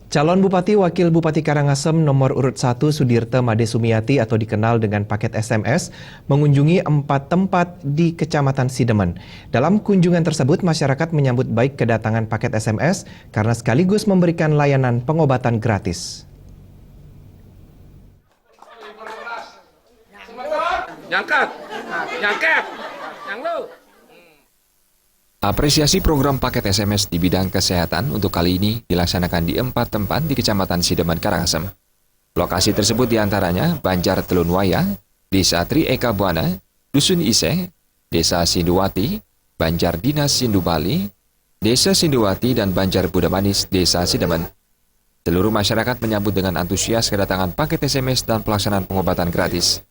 Calon Bupati Wakil Bupati Karangasem nomor urut 1 Sudirte Made Sumiati atau dikenal dengan paket SMS mengunjungi 4 tempat di Kecamatan Sidemen. Dalam kunjungan tersebut, masyarakat menyambut baik kedatangan paket SMS karena sekaligus memberikan layanan pengobatan gratis. Nyangkat, yang lu. Apresiasi program paket SMS di bidang kesehatan untuk kali ini dilaksanakan di 4 tempat di Kecamatan Sidemen, Karangasem. Lokasi tersebut diantaranya Banjar Telunwaya, Desa Tri Eka Buana, Dusun Ise, Desa Sinduwati, Banjar Dinas Sindubali, Desa Sinduwati, dan Banjar Budamanis, Desa Sidemen. Seluruh masyarakat menyambut dengan antusias kedatangan paket SMS dan pelaksanaan pengobatan gratis.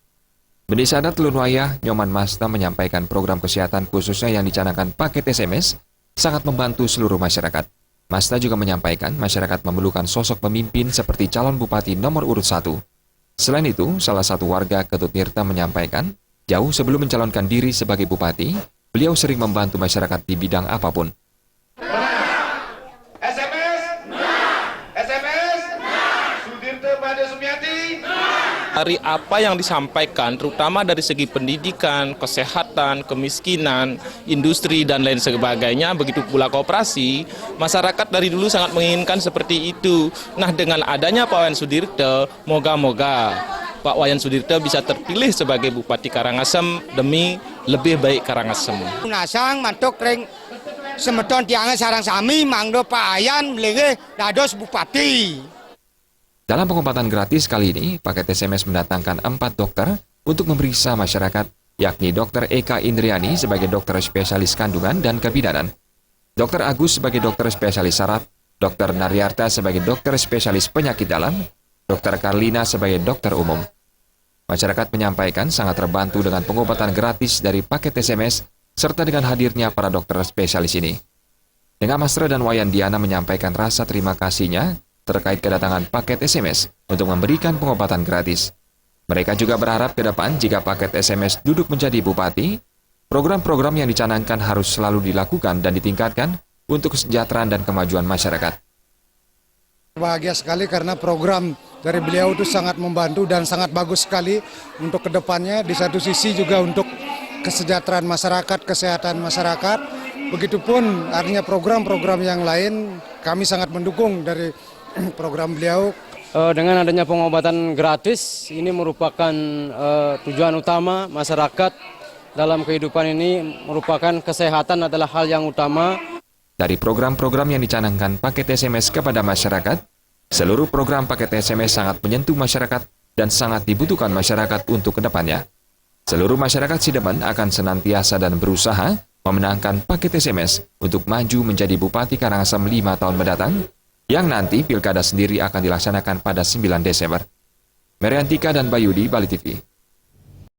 Pendesa adat Telunwaya, Nyoman Masta menyampaikan program kesehatan khususnya yang dicanangkan paket SMS sangat membantu seluruh masyarakat. Masta juga menyampaikan masyarakat memerlukan sosok pemimpin seperti calon bupati nomor urut 1. Selain itu, salah satu warga Ketut Tirta menyampaikan, jauh sebelum mencalonkan diri sebagai bupati, beliau sering membantu masyarakat di bidang apapun. Sudirte Made Sumiati. Dari apa yang disampaikan, terutama dari segi pendidikan, kesehatan, kemiskinan, industri, dan lain sebagainya, begitu pula koperasi, masyarakat dari dulu sangat menginginkan seperti itu. Nah, dengan adanya Pak Wayan Sudirte, moga-moga Pak Wayan Sudirte bisa terpilih sebagai Bupati Karangasem demi lebih baik Karangasem. Nasang mantuk ring semedon tiange sarang sami mangdo Pak Wayan mlege dados bupati. Dalam pengobatan gratis kali ini, paket SMS mendatangkan 4 dokter untuk memeriksa masyarakat, yakni Dr. Eka Indriani sebagai dokter spesialis kandungan dan kebidanan, Dr. Agus sebagai dokter spesialis saraf, Dr. Naryarta sebagai dokter spesialis penyakit dalam, Dr. Karlina sebagai dokter umum. Masyarakat menyampaikan sangat terbantu dengan pengobatan gratis dari paket SMS serta dengan hadirnya para dokter spesialis ini. Dengan Masra dan Wayan Diana menyampaikan rasa terima kasihnya terkait kedatangan paket SMS untuk memberikan pengobatan gratis. Mereka juga berharap ke depan jika paket SMS duduk menjadi bupati, program-program yang dicanangkan harus selalu dilakukan dan ditingkatkan untuk kesejahteraan dan kemajuan masyarakat. Bahagia sekali karena program dari beliau itu sangat membantu dan sangat bagus sekali untuk kedepannya. Di satu sisi juga untuk kesejahteraan masyarakat, kesehatan masyarakat. Begitupun artinya program-program yang lain kami sangat mendukung dari program beliau. Dengan adanya pengobatan gratis, ini merupakan tujuan utama masyarakat dalam kehidupan ini, merupakan kesehatan adalah hal yang utama. Dari program-program yang dicanangkan paket SMS kepada masyarakat, seluruh program paket SMS sangat menyentuh masyarakat dan sangat dibutuhkan masyarakat untuk kedepannya. Seluruh masyarakat Sidemen akan senantiasa dan berusaha memenangkan paket SMS untuk maju menjadi Bupati Karangasem 5 tahun mendatang, yang nanti pilkada sendiri akan dilaksanakan pada 9 Desember. Meriantika dan Bayudi, Bali TV.